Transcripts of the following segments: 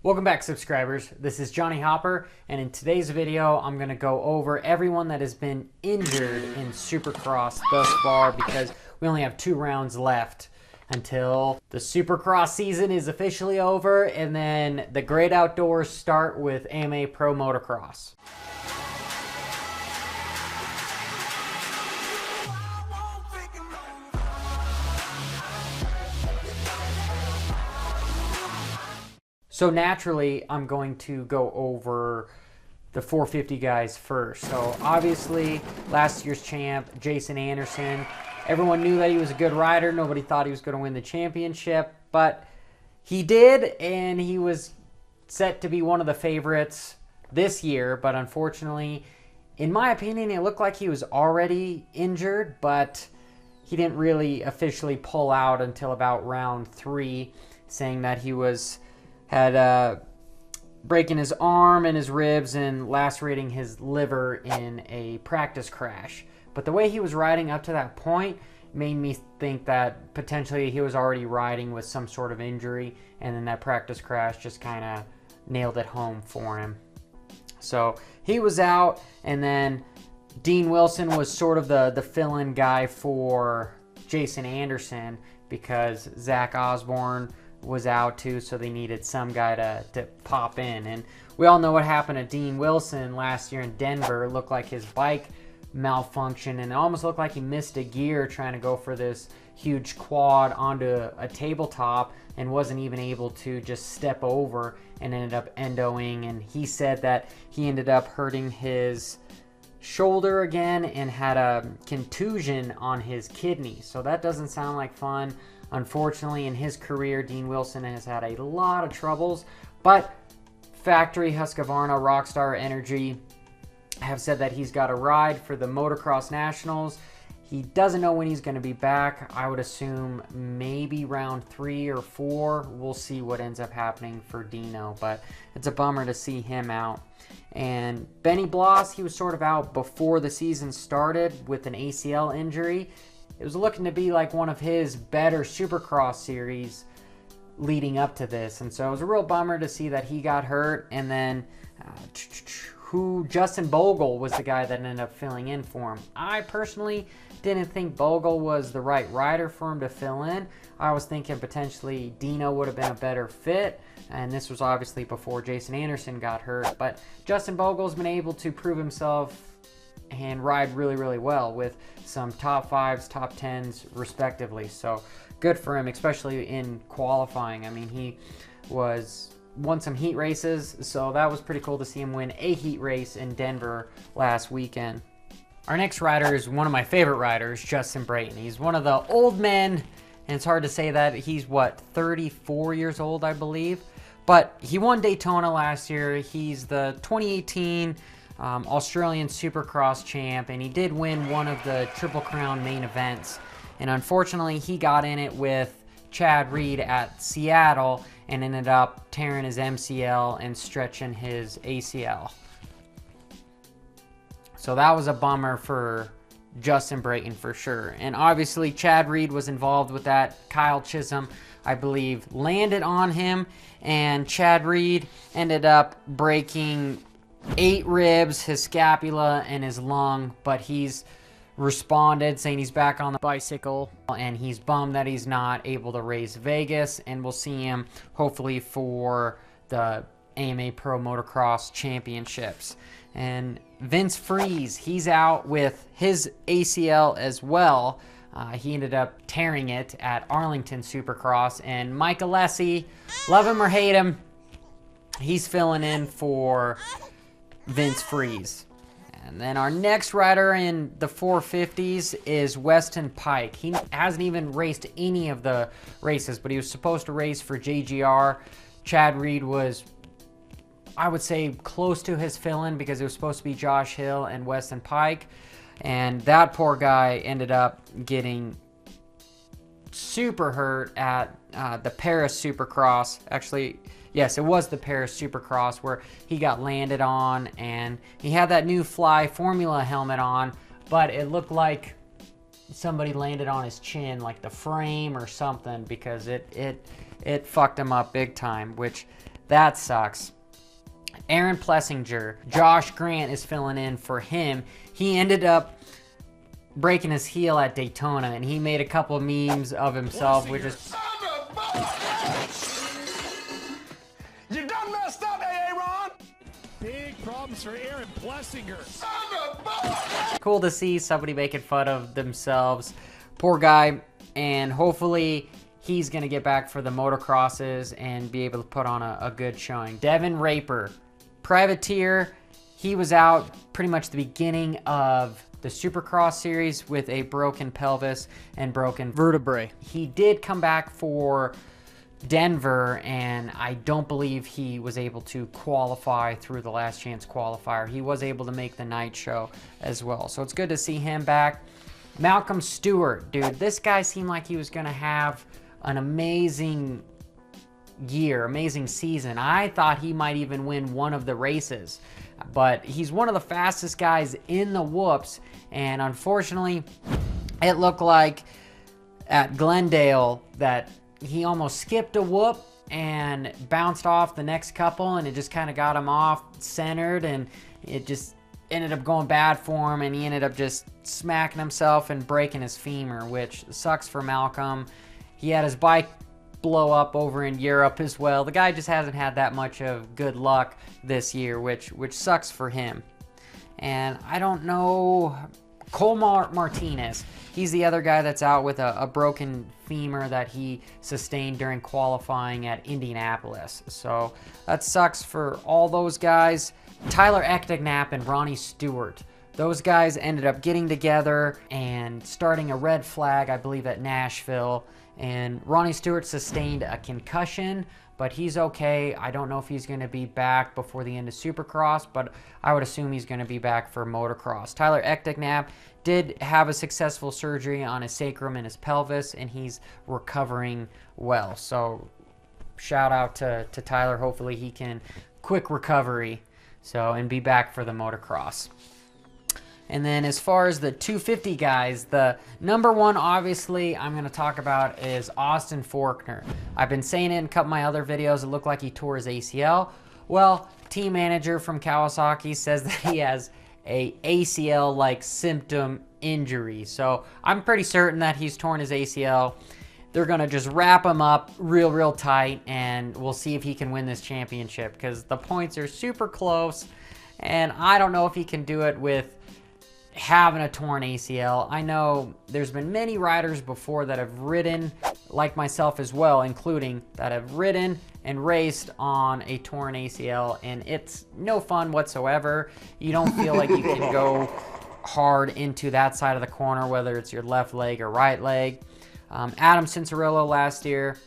Welcome back, subscribers. This is Johnny Hopper, and in today's video I'm going to go over everyone that has been injured in Supercross thus far, because we only have 2 rounds left until the Supercross season is officially over, and then the great outdoors start with AMA Pro Motocross. So naturally, I'm going to go over the 450 guys first. So obviously, last year's champ, Jason Anderson, everyone knew that he was a good rider. Nobody thought he was going to win the championship, but he did, and he was set to be one of the favorites this year. But unfortunately, in my opinion, it looked like he was already injured, but he didn't really officially pull out until about round 3, saying that he had breaking his arm and his ribs and lacerating his liver in a practice crash. But the way he was riding up to that point made me think that potentially he was already riding with some sort of injury, and then that practice crash just kind of nailed it home for him. So he was out, and then Dean Wilson was sort of the fill-in guy for Jason Anderson because Zach Osborne was out too, so they needed some guy to pop in. And we all know what happened to Dean Wilson last year in Denver. It looked like his bike malfunctioned, and it almost looked like he missed a gear trying to go for this huge quad onto a tabletop and wasn't even able to just step over and ended up endoing. And he said that he ended up hurting his shoulder again and had a contusion on his kidney. So that doesn't sound like fun. Unfortunately, in his career, Dean Wilson has had a lot of troubles, but Factory, Husqvarna, Rockstar Energy have said that he's got a ride for the Motocross Nationals. He doesn't know when he's going to be back. I would assume maybe round 3 or 4. We'll see what ends up happening for Dino, but it's a bummer to see him out. And Benny Bloss, he was sort of out before the season started with an ACL injury. It was looking to be like one of his better Supercross series leading up to this. And so it was a real bummer to see that he got hurt. And then Justin Bogle was the guy that ended up filling in for him. I personally didn't think Bogle was the right rider for him to fill in. I was thinking potentially Dino would have been a better fit. And this was obviously before Jason Anderson got hurt. But Justin Bogle's been able to prove himself and ride really, really well with some top 5s, top 10s respectively. So good for him, especially in qualifying. I mean, he won some heat races, so that was pretty cool to see him win a heat race in Denver last weekend. Our next rider is one of my favorite riders, Justin Brayton. He's one of the old men, and it's hard to say that. He's, what, 34 years old, I believe? But he won Daytona last year. He's the 2018 Australian Supercross champ, and he did win one of the Triple Crown main events. And unfortunately, he got in it with Chad Reed at Seattle and ended up tearing his MCL and stretching his ACL. So that was a bummer for Justin Brayton for sure. And obviously, Chad Reed was involved with that. Kyle Chisholm, I believe, landed on him, and Chad Reed ended up breaking 8 ribs, his scapula, and his lung, but he's responded saying he's back on the bicycle, and he's bummed that he's not able to race Vegas, and we'll see him hopefully for the AMA Pro Motocross Championships. And Vince Friesen, he's out with his ACL as well. He ended up tearing it at Arlington Supercross, and Mike Alessi, love him or hate him, he's filling in for Vince Friesen. And then our next rider in the 450s is Weston Pike. He hasn't even raced any of the races, but he was supposed to race for JGR. Chad Reed was, I would say, close to his fill-in because it was supposed to be Josh Hill and Weston Pike. And that poor guy ended up getting super hurt at the Paris Supercross. Actually, yes, it was the Paris Supercross where he got landed on, and he had that new Fly Formula helmet on, but it looked like somebody landed on his chin, like the frame or something, because it fucked him up big time, which that sucks. Aaron Plessinger, Josh Grant is filling in for him. He ended up breaking his heel at Daytona, and he made a couple of memes of himself, which is... You done messed up, Aaron! Big problems for Aaron Plessinger. Cool to see somebody making fun of themselves. Poor guy, and hopefully he's going to get back for the motocrosses and be able to put on a good showing. Devin Raper, privateer, he was out pretty much the beginning of the Supercross series with a broken pelvis and broken vertebrae. He did come back for Denver, and I don't believe he was able to qualify through the last chance qualifier. He was able to make the night show as well, so it's good to see him back. Malcolm Stewart, dude, this guy seemed like he was going to have an amazing year, amazing season. I thought he might even win one of the races, but he's one of the fastest guys in the whoops, and unfortunately it looked like at Glendale that he almost skipped a whoop and bounced off the next couple, and it just kind of got him off centered, and it just ended up going bad for him, and he ended up just smacking himself and breaking his femur, which sucks for Malcolm. He had his bike blow up over in Europe as well. The guy just hasn't had that much of good luck this year, which sucks for him. And I don't know, Cole Martinez, he's the other guy that's out with a broken femur that he sustained during qualifying at Indianapolis. So that sucks for all those guys. Tyler Echtegnap and Ronnie Stewart, those guys ended up getting together and starting a red flag, I believe, at Nashville. And Ronnie Stewart sustained a concussion, but he's okay. I don't know if he's going to be back before the end of Supercross, but I would assume he's going to be back for motocross. Tyler Echtegnap did have a successful surgery on his sacrum and his pelvis, and he's recovering well. So shout out to Tyler. Hopefully he can quick recovery and be back for the motocross. And then as far as the 250 guys, the number one, obviously, I'm going to talk about is Austin Forkner. I've been saying it in a couple of my other videos. It looked like he tore his ACL. Well, team manager from Kawasaki says that he has a ACL-like symptom injury. So I'm pretty certain that he's torn his ACL. They're going to just wrap him up real tight, and we'll see if he can win this championship, because the points are super close, and I don't know if he can do it with having a torn ACL. I know there's been many riders before that have ridden, like myself as well, including that have ridden and raced on a torn ACL, and it's no fun whatsoever. You don't feel like you can go hard into that side of the corner, whether it's your left leg or right leg. Adam Cincerillo last year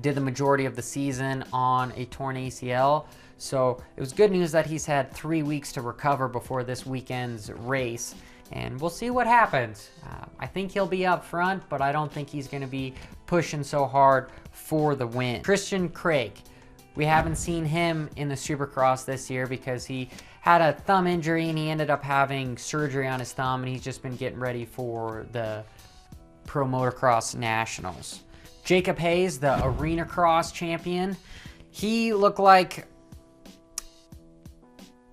did the majority of the season on a torn ACL. So it was good news that he's had 3 weeks to recover before this weekend's race, and we'll see what happens. I think he'll be up front, but I don't think he's going to be pushing so hard for the win. Christian Craig, we haven't seen him in the Supercross this year because he had a thumb injury and he ended up having surgery on his thumb, and he's just been getting ready for the Pro Motocross Nationals. Jakob Hayes, the Arena Cross champion, he looked like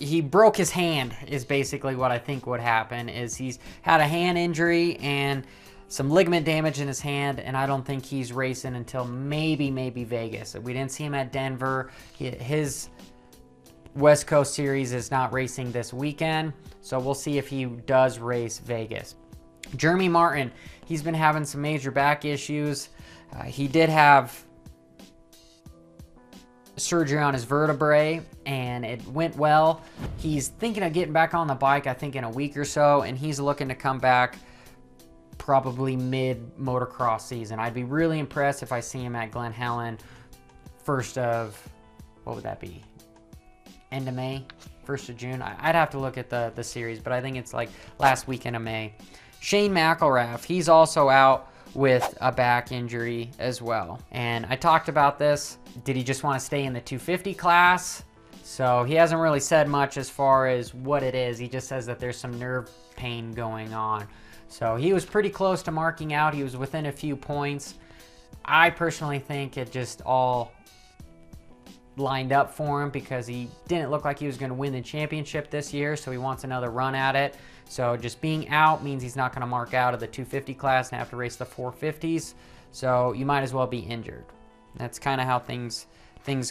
he broke his hand, is basically what I think would happen. Is he's had a hand injury and some ligament damage in his hand, and I don't think he's racing until maybe Vegas. We didn't see him at Denver. His West Coast Series is not racing this weekend, so we'll see if he does race Vegas. Jeremy Martin, he's been having some major back issues. He did have surgery on his vertebrae, and it went well. He's thinking of getting back on the bike, I think, in a week or so, and he's looking to come back probably mid-motocross season. I'd be really impressed if I see him at Glen Helen first of, what would that be? End of May? 1st of June? I'd have to look at the series, but I think it's like last weekend of May. Shane McElroy, he's also out with a back injury as well. And I talked about this. Did he just want to stay in the 250 class? So he hasn't really said much as far as what it is. He just says that there's some nerve pain going on. So he was pretty close to marking out. He was within a few points. I personally think it just all lined up for him because he didn't look like he was going to win the championship this year, so he wants another run at it. So just being out means he's not going to mark out of the 250 class and have to race the 450s. So you might as well be injured. That's kind of how things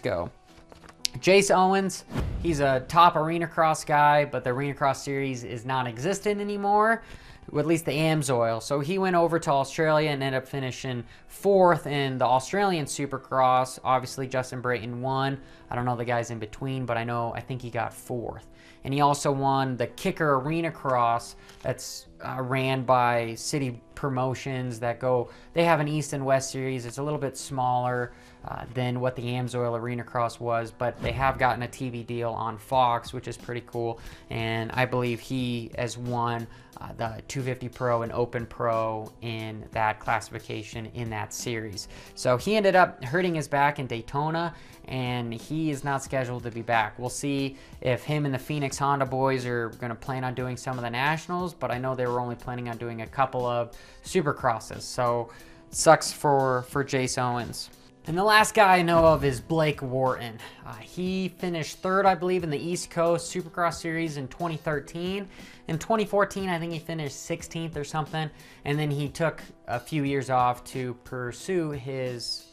go. Jace Owens, he's a top arena cross guy, but the arena cross series is non-existent anymore, at least the AMSOIL. So he went over to Australia and ended up finishing 4th in the Australian Supercross. Obviously, Justin Brayton won. I don't know the guys in between, but I think he got 4th. And he also won the Kicker Arena Cross that's ran by City Promotions they have an East and West series. It's a little bit smaller than what the AMSOIL Arena Cross was, but they have gotten a TV deal on Fox, which is pretty cool. And I believe he has won the 250 Pro and Open Pro in that classification in that series. So he ended up hurting his back in Daytona, and he is not scheduled to be back. We'll see if him and the Phoenix Honda boys are going to plan on doing some of the Nationals, but I know they were only planning on doing a couple of Supercrosses. So sucks for Jace Owens. And the last guy I know of is Blake Wharton. He finished 3rd, I believe, in the East Coast Supercross Series in 2013. In 2014, I think he finished 16th or something. And then he took a few years off to pursue his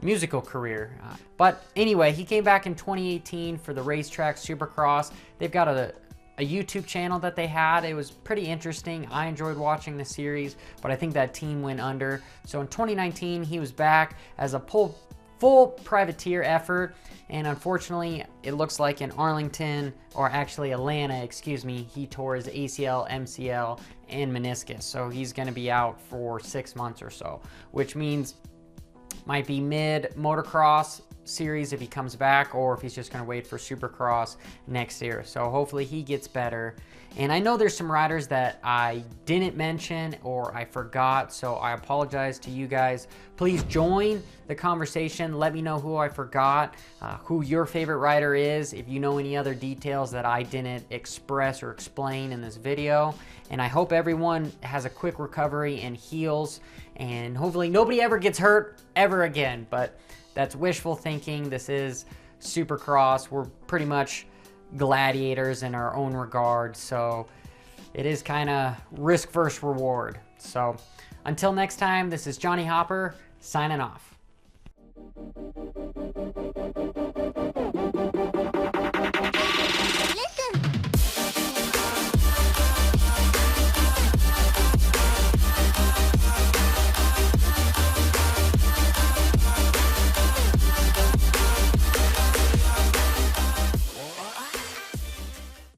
musical career. But anyway, he came back in 2018 for the Racetrack Supercross. They've got a YouTube channel that they had. It was pretty interesting. I enjoyed watching the series, but I think that team went under. So in 2019, he was back as a full privateer effort, and unfortunately, it looks like in Arlington, or actually Atlanta, excuse me, he tore his ACL, MCL, and meniscus. So he's going to be out for 6 months or so, which means might be mid motocross series if he comes back, or if he's just going to wait for Supercross next year. So hopefully he gets better. And I know there's some riders that I didn't mention or I forgot, so I apologize to you guys. Please join the conversation. Let me know who I forgot, who your favorite rider is, if you know any other details that I didn't express or explain in this video. And I hope everyone has a quick recovery and heals, and hopefully nobody ever gets hurt ever again. But that's wishful thinking. This is Supercross. We're pretty much gladiators in our own regard, so it is kind of risk versus reward. So until next time, this is Johnny Hopper signing off.